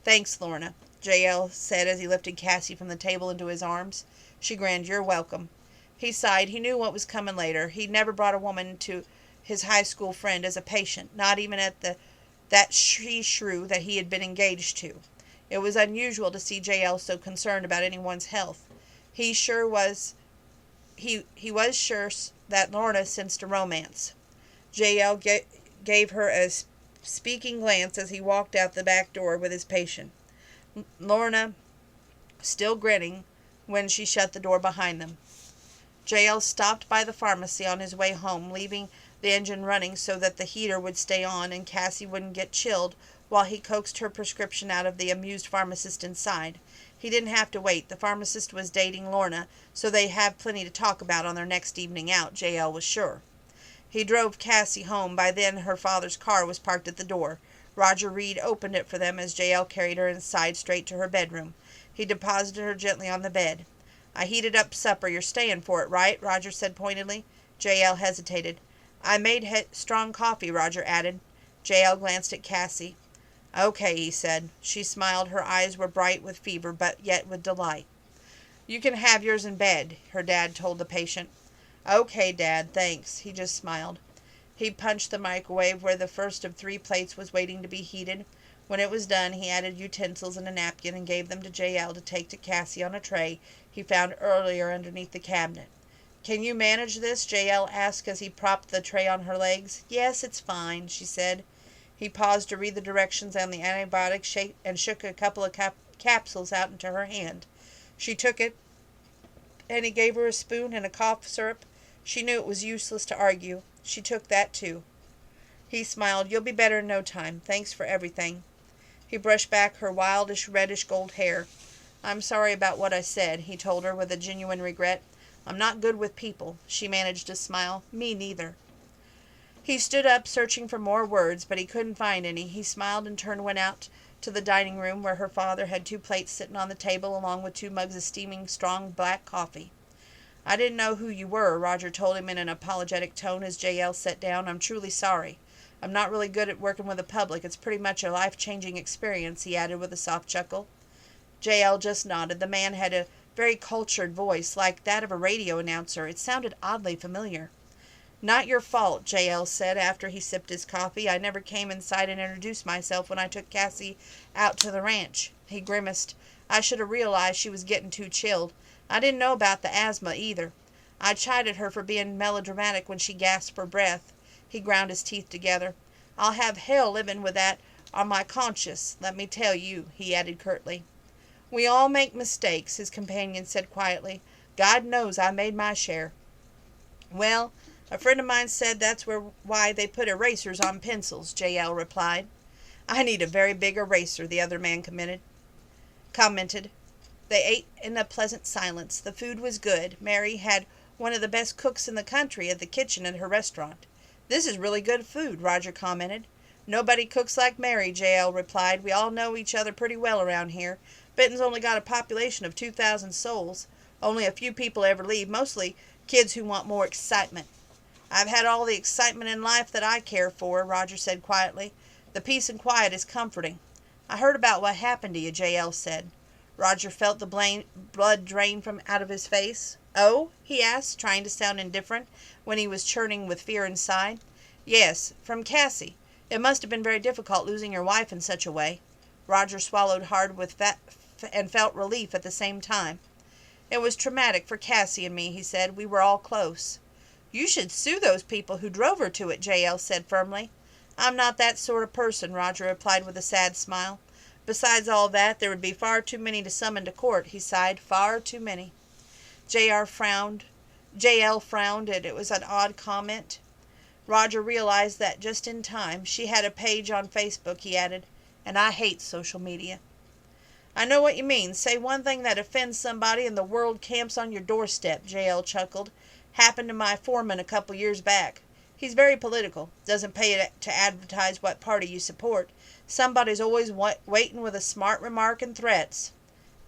"Thanks, Lorna." J.L. said as he lifted Cassie from the table into his arms. She grinned. You're welcome. He sighed. He knew what was coming later. He'd never brought a woman to his high school friend as a patient, not even at that she-shrew that he had been engaged to. It was unusual to see J.L. so concerned about anyone's health. He was sure that Lorna sensed a romance. J.L. gave her a speaking glance as he walked out the back door with his patient. Lorna still grinning when she shut the door behind them. J.L. stopped by the pharmacy on his way home, leaving the engine running so that the heater would stay on and Cassie wouldn't get chilled while he coaxed her prescription out of the amused pharmacist inside. He didn't have to wait. The pharmacist was dating Lorna, so they'd have plenty to talk about on their next evening out, J.L. was sure. He drove Cassie home. By then her father's car was parked at the door. Roger Reed opened it for them as J.L. carried her inside straight to her bedroom. He deposited her gently on the bed. I heated up supper. You're staying for it, right? Roger said pointedly. J.L. hesitated. I made strong coffee, Roger added. J.L. glanced at Cassie. Okay, he said. She smiled. Her eyes were bright with fever, but yet with delight. You can have yours in bed, her dad told the patient. Okay, Dad, thanks. He just smiled. He punched the microwave where the first of 3 plates was waiting to be heated. When it was done, he added utensils and a napkin and gave them to J.L. to take to Cassie on a tray he found earlier underneath the cabinet. Can you manage this? J.L. asked as he propped the tray on her legs. Yes, it's fine, she said. He paused to read the directions on the antibiotic and shook a couple of capsules out into her hand. She took it, and he gave her a spoon and a cough syrup. She knew it was useless to argue. She took that, too. He smiled. You'll be better in no time. Thanks for everything. He brushed back her wildish reddish gold hair. I'm sorry about what I said, he told her with a genuine regret. I'm not good with people. She managed to smile. Me neither. He stood up, searching for more words, but he couldn't find any. He smiled and went out to the dining room where her father had 2 plates sitting on the table along with 2 mugs of steaming strong black coffee. I didn't know who you were, Roger told him in an apologetic tone as J.L. sat down. I'm truly sorry. I'm not really good at working with the public. It's pretty much a life-changing experience, he added with a soft chuckle. J.L. just nodded. The man had a very cultured voice, like that of a radio announcer. It sounded oddly familiar. Not your fault, J.L. said after he sipped his coffee. I never came inside and introduced myself when I took Cassie out to the ranch. He grimaced. I should have realized she was getting too chilled. I didn't know about the asthma, either. I chided her for being melodramatic when she gasped for breath. He ground his teeth together. I'll have hell living with that on my conscience, let me tell you, he added curtly. We all make mistakes, his companion said quietly. God knows I made my share. Well, a friend of mine said that's why they put erasers on pencils, J.L. replied. I need a very big eraser, the other man commented. They ate in a pleasant silence. The food was good. Mary had one of the best cooks in the country at the kitchen at her restaurant. This is really good food, Roger commented. Nobody cooks like Mary, J.L. replied. We all know each other pretty well around here. Benton's only got a population of 2,000 souls. Only a few people ever leave, mostly kids who want more excitement. I've had all the excitement in life that I care for, Roger said quietly. The peace and quiet is comforting. I heard about what happened to you, J.L. said. Roger felt the blood drain from out of his face. Oh? He asked, trying to sound indifferent when he was churning with fear inside. Yes, from Cassie. It must have been very difficult losing your wife in such a way. Roger swallowed hard and felt relief at the same time. It was traumatic for Cassie and me, he said. We were all close. You should sue those people who drove her to it, J.L. said firmly. I'm not that sort of person, Roger replied with a sad smile. Besides all that, there would be far too many to summon to court, he sighed. Far too many. J.L. frowned, and it was an odd comment. Roger realized that just in time. She had a page on Facebook, he added, and I hate social media. I know what you mean. Say one thing that offends somebody and the world camps on your doorstep, J.L. chuckled. Happened to my foreman a couple years back. He's very political. Doesn't pay to advertise what party you support. Somebody's always waiting with a smart remark and threats.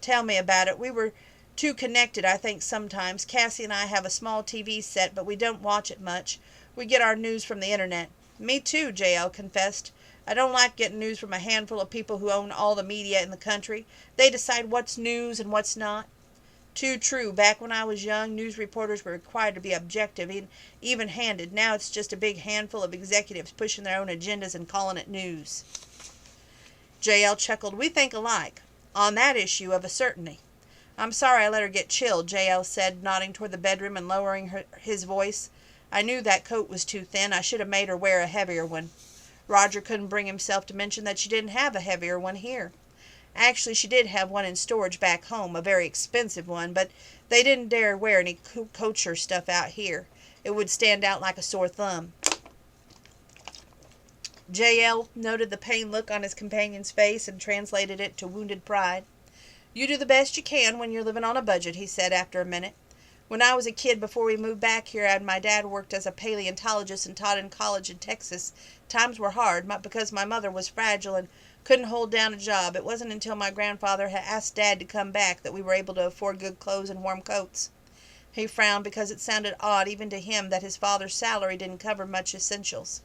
Tell me about it. We were too connected, I think, sometimes. Cassie and I have a small TV set, but we don't watch it much. We get our news from the internet. Me too, J.L. confessed. I don't like getting news from a handful of people who own all the media in the country. They decide what's news and what's not. Too true. Back when I was young, news reporters were required to be objective and even-handed. Now it's just a big handful of executives pushing their own agendas and calling it news. J.L. chuckled. We think alike. On that issue, of a certainty. I'm sorry I let her get chilled, J.L. said, nodding toward the bedroom and lowering his voice. I knew that coat was too thin. I should have made her wear a heavier one. Roger couldn't bring himself to mention that she didn't have a heavier one here. Actually, she did have one in storage back home, a very expensive one, but they didn't dare wear any kosher stuff out here. It would stand out like a sore thumb. J.L. noted the pained look on his companion's face and translated it to wounded pride. You do the best you can when you're living on a budget, he said after a minute. When I was a kid, before we moved back here, and my dad worked as a paleontologist and taught in college in Texas, times were hard because my mother was fragile and couldn't hold down a job. It wasn't until my grandfather had asked Dad to come back that we were able to afford good clothes and warm coats. He frowned because it sounded odd even to him that his father's salary didn't cover much essentials.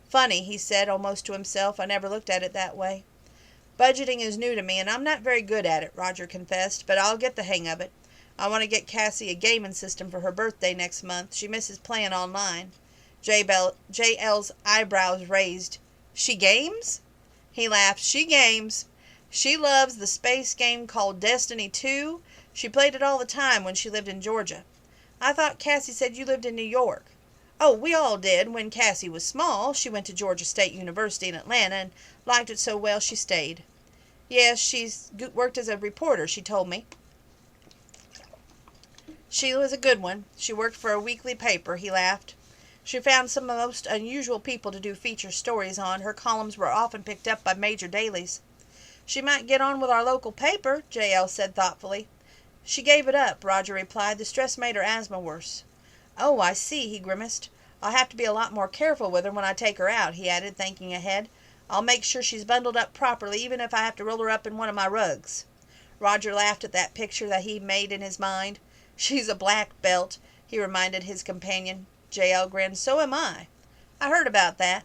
Funny, he said, almost to himself. I never looked at it that way. Budgeting is new to me, and I'm not very good at it, Roger confessed, but I'll get the hang of it. I want to get Cassie a gaming system for her birthday next month. She misses playing online. J.L.'s eyebrows raised. She games? He laughed. She games. She loves the space game called Destiny 2. She played it all the time when she lived in Georgia. I thought Cassie said you lived in New York. Oh, we all did when Cassie was small. She went to Georgia State University in Atlanta and liked it so well she stayed. Yes, she's worked as a reporter, she told me. She was a good one. She worked for a weekly paper, he laughed. She found some of the most unusual people to do feature stories on. Her columns were often picked up by major dailies. She might get on with our local paper, J.L. said thoughtfully. She gave it up, Roger replied. The stress made her asthma worse. Oh, I see, he grimaced. I'll have to be a lot more careful with her when I take her out, he added, thinking ahead. I'll make sure she's bundled up properly, even if I have to roll her up in one of my rugs. Roger laughed at that picture that he made in his mind. She's a black belt, he reminded his companion. J.L. grinned. So am I. I heard about that.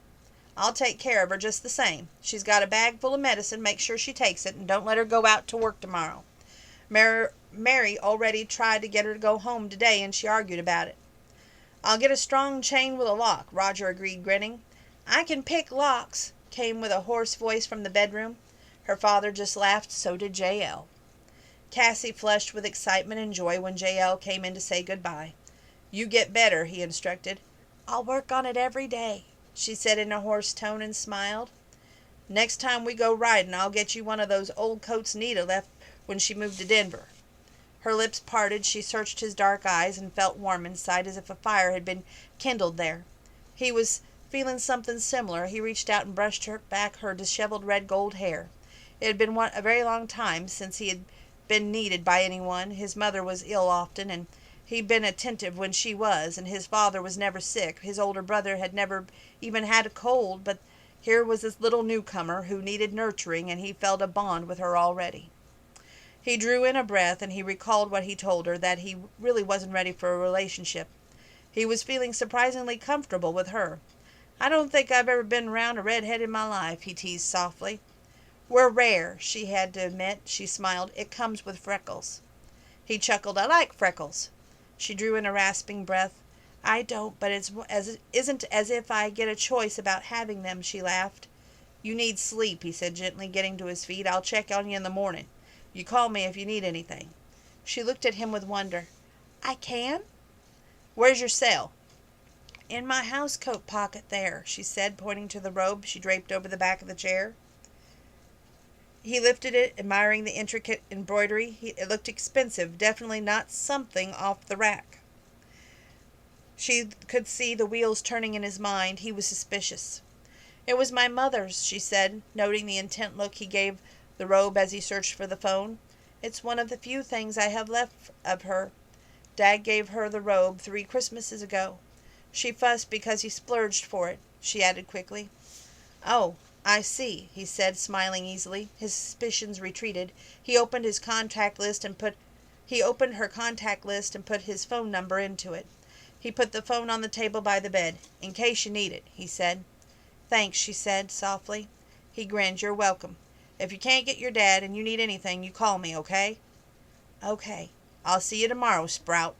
I'll take care of her just the same. She's got a bag full of medicine. Make sure she takes it, and don't let her go out to work tomorrow. Mary already tried to get her to go home today, and she argued about it. I'll get a strong chain with a lock, Roger agreed, grinning. I can pick locks, came with a hoarse voice from the bedroom. Her father just laughed. So did J.L. Cassie flushed with excitement and joy when J.L. came in to say goodbye. You get better, he instructed. I'll work on it every day, she said in a hoarse tone and smiled. Next time we go riding, I'll get you one of those old coats Nita left when she moved to Denver. Her lips parted. She searched his dark eyes and felt warm inside as if a fire had been kindled there. He was feeling something similar. He reached out and brushed back her disheveled red gold hair. It had been a very long time since he had been needed by anyone. His mother was ill often, and he'd been attentive when she was, and his father was never sick. His older brother had never even had a cold, but here was this little newcomer who needed nurturing, and he felt a bond with her already. He drew in a breath, and he recalled what he told her, that he really wasn't ready for a relationship. He was feeling surprisingly comfortable with her. I don't think I've ever been around a redhead in my life, he teased softly. We're rare, she had to admit. She smiled. It comes with freckles. He chuckled. I like freckles. She drew in a rasping breath. I don't, but it isn't as if I get a choice about having them, she laughed. You need sleep, he said gently, getting to his feet. I'll check on you in the morning. You call me if you need anything. She looked at him with wonder. I can? Where's your cell? In my housecoat pocket there, she said, pointing to the robe she draped over the back of the chair. He lifted it, admiring the intricate embroidery. It looked expensive, definitely not something off the rack. She could see the wheels turning in his mind. He was suspicious. It was my mother's, she said, noting the intent look he gave the robe as he searched for the phone. It's one of the few things I have left of her. Dad gave her the robe 3 Christmases ago. She fussed because he splurged for it, she added quickly. Oh, I see, he said, smiling easily. His suspicions retreated. He opened her contact list and put his phone number into it. He put the phone on the table by the bed. In case you need it, he said. Thanks, she said softly. He grinned. You're welcome. If you can't get your dad and you need anything, you call me, okay? Okay. I'll see you tomorrow, Sprout.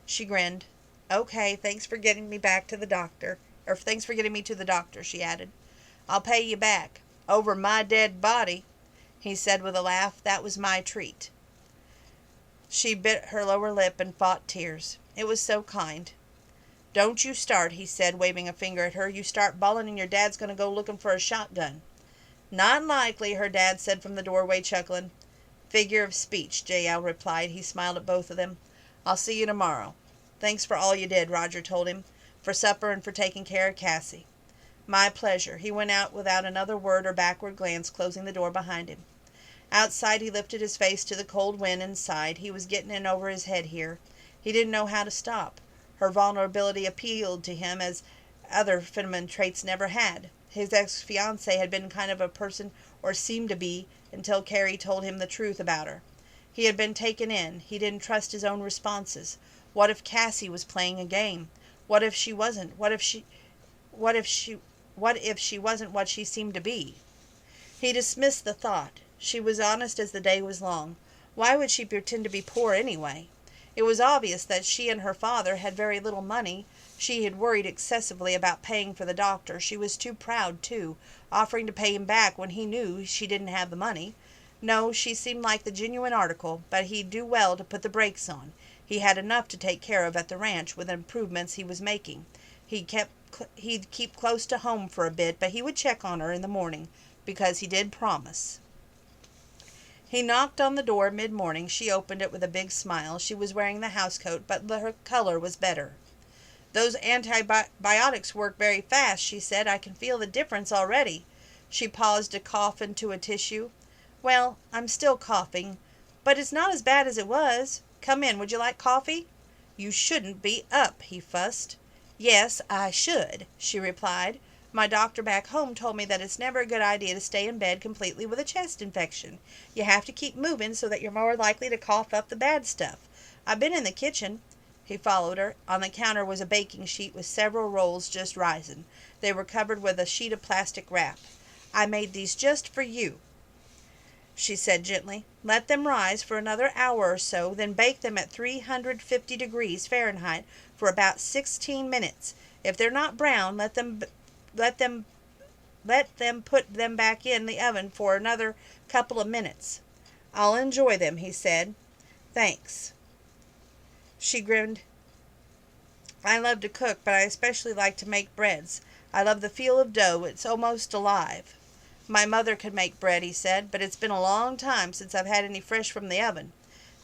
She grinned. Okay, thanks for getting me back to the doctor. Or thanks for getting me to the doctor, she added. I'll pay you back. Over my dead body, he said with a laugh. That was my treat. She bit her lower lip and fought tears. It was so kind. Don't you start, he said, waving a finger at her. You start bawling and your dad's going to go looking for a shotgun. Not likely, her dad said from the doorway, chuckling. Figure of speech, J.L. replied. He smiled at both of them. I'll see you tomorrow. Thanks for all you did, Roger told him. For supper and for taking care of Cassie. My pleasure. He went out without another word or backward glance, closing the door behind him. Outside, he lifted his face to the cold wind and sighed. He was getting in over his head here. He didn't know how to stop. Her vulnerability appealed to him as other feminine traits never had. His ex-fiancée had been kind of a person, or seemed to be, until Carrie told him the truth about her. He had been taken in. He didn't trust his own responses. What if Cassie was playing a game? What if she wasn't? What if she wasn't what she seemed to be? He dismissed the thought. She was honest as the day was long. Why would she pretend to be poor anyway? It was obvious that she and her father had very little money. She had worried excessively about paying for the doctor. She was too proud, too, offering to pay him back when he knew she didn't have the money. No, she seemed like the genuine article, but he'd do well to put the brakes on. He had enough to take care of at the ranch with the improvements he was making. He'd keep close to home for a bit, but he would check on her in the morning, because he did promise. He knocked on the door mid-morning. She opened it with a big smile. She was wearing the housecoat, but her color was better. Those antibiotics work very fast, she said. I can feel the difference already. She paused to cough into a tissue. Well, I'm still coughing, but it's not as bad as it was. Come in. Would you like coffee? You shouldn't be up, he fussed. Yes, I should, she replied. My doctor back home told me that it's never a good idea to stay in bed completely with a chest infection. You have to keep moving so that you're more likely to cough up the bad stuff. I've been in the kitchen. He followed her. On the counter was a baking sheet with several rolls just rising. They were covered with a sheet of plastic wrap. I made these just for you, she said gently. Let them rise for another hour or so, then bake them at 350 degrees Fahrenheit for about 16 minutes. If they're not brown, let them put them back in the oven for another couple of minutes. I'll enjoy them, he said. Thanks. She grinned. I love to cook, but I especially like to make breads. I love the feel of dough. It's almost alive. My mother could make bread, he said, but it's been a long time since I've had any fresh from the oven.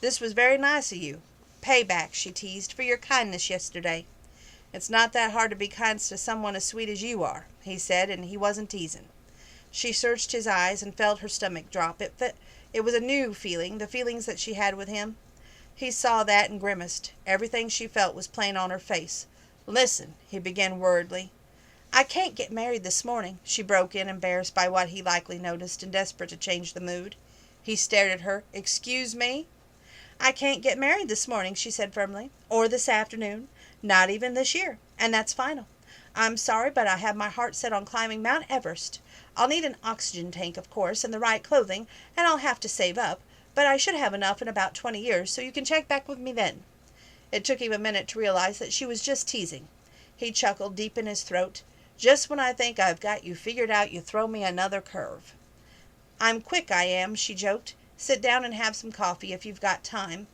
This was very nice of you. Payback, she teased, for your kindness yesterday. It's not that hard to be kind to someone as sweet as you are, he said, and he wasn't teasing. She searched his eyes and felt her stomach drop. It was a new feeling, the feelings that she had with him. He saw that and grimaced. Everything she felt was plain on her face. Listen, he began worriedly. I can't get married this morning, she broke in, embarrassed by what he likely noticed and desperate to change the mood. He stared at her. Excuse me? I can't get married this morning, she said firmly, or this afternoon, not even this year, and that's final. I'm sorry, but I have my heart set on climbing Mount Everest. I'll need an oxygen tank, of course, and the right clothing, and I'll have to save up, but I should have enough in about 20 years, so you can check back with me then. It took him a minute to realize that she was just teasing. He chuckled deep in his throat. Just when I think I've got you figured out, you throw me another curve. I'm quick, I am, she joked. Sit down and have some coffee if you've got time.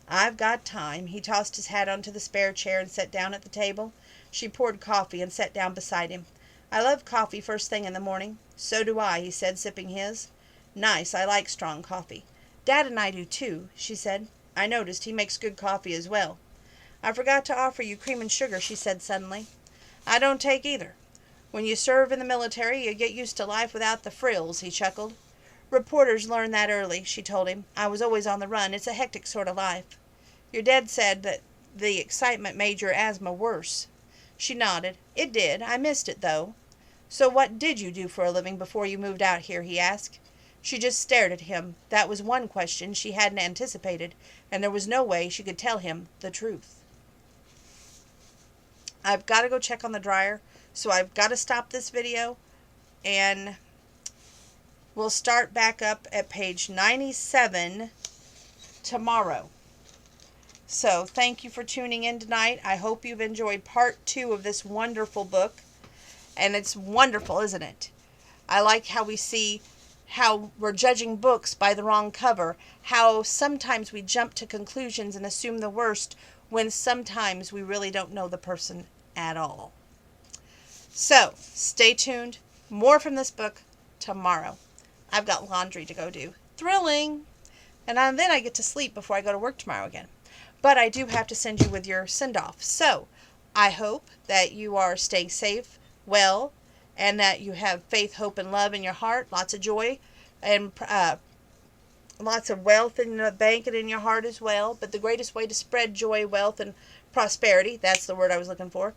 I've got time. He tossed his hat onto the spare chair and sat down at the table. She poured coffee and sat down beside him. I love coffee first thing in the morning. So do I, he said, sipping his. Nice, I like strong coffee. Dad and I do too, she said. I noticed he makes good coffee as well. I forgot to offer you cream and sugar, she said suddenly. I don't take either. When you serve in the military, you get used to life without the frills, he chuckled. Reporters learn that early, she told him. I was always on the run. It's a hectic sort of life. Your dad said that the excitement made your asthma worse. She nodded. It did. I missed it, though. So what did you do for a living before you moved out here, he asked. She just stared at him. That was one question she hadn't anticipated, and there was no way she could tell him the truth. I've got to go check on the dryer, so I've got to stop this video. and we'll start back up at page 97 tomorrow. So thank you for tuning in tonight. I hope you've enjoyed part 2 of this wonderful book. And it's wonderful, isn't it? I like how we see how we're judging books by the wrong cover, how sometimes we jump to conclusions and assume the worst when sometimes we really don't know the person at all. So, stay tuned. More from this book tomorrow. I've got laundry to go do. Thrilling! And then I get to sleep before I go to work tomorrow again. But I do have to send you with your send-off. So, I hope that you are staying safe, well, and that you have faith, hope, and love in your heart. Lots of joy and lots of wealth in the bank and in your heart as well. But the greatest way to spread joy, wealth, and prosperity, that's the word I was looking for,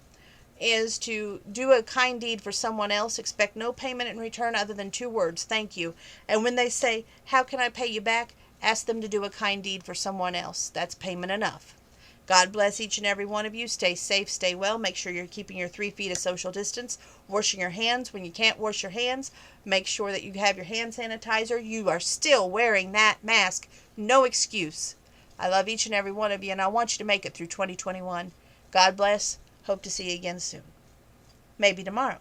is to do a kind deed for someone else. Expect no payment in return other than 2 words, thank you. And when they say, how can I pay you back? Ask them to do a kind deed for someone else. That's payment enough. God bless each and every one of you. Stay safe, stay well. Make sure you're keeping your 3 feet of social distance. Washing your hands when you can't wash your hands. Make sure that you have your hand sanitizer. You are still wearing that mask. No excuse. I love each and every one of you, and I want you to make it through 2021. God bless. Hope to see you again soon. Maybe tomorrow.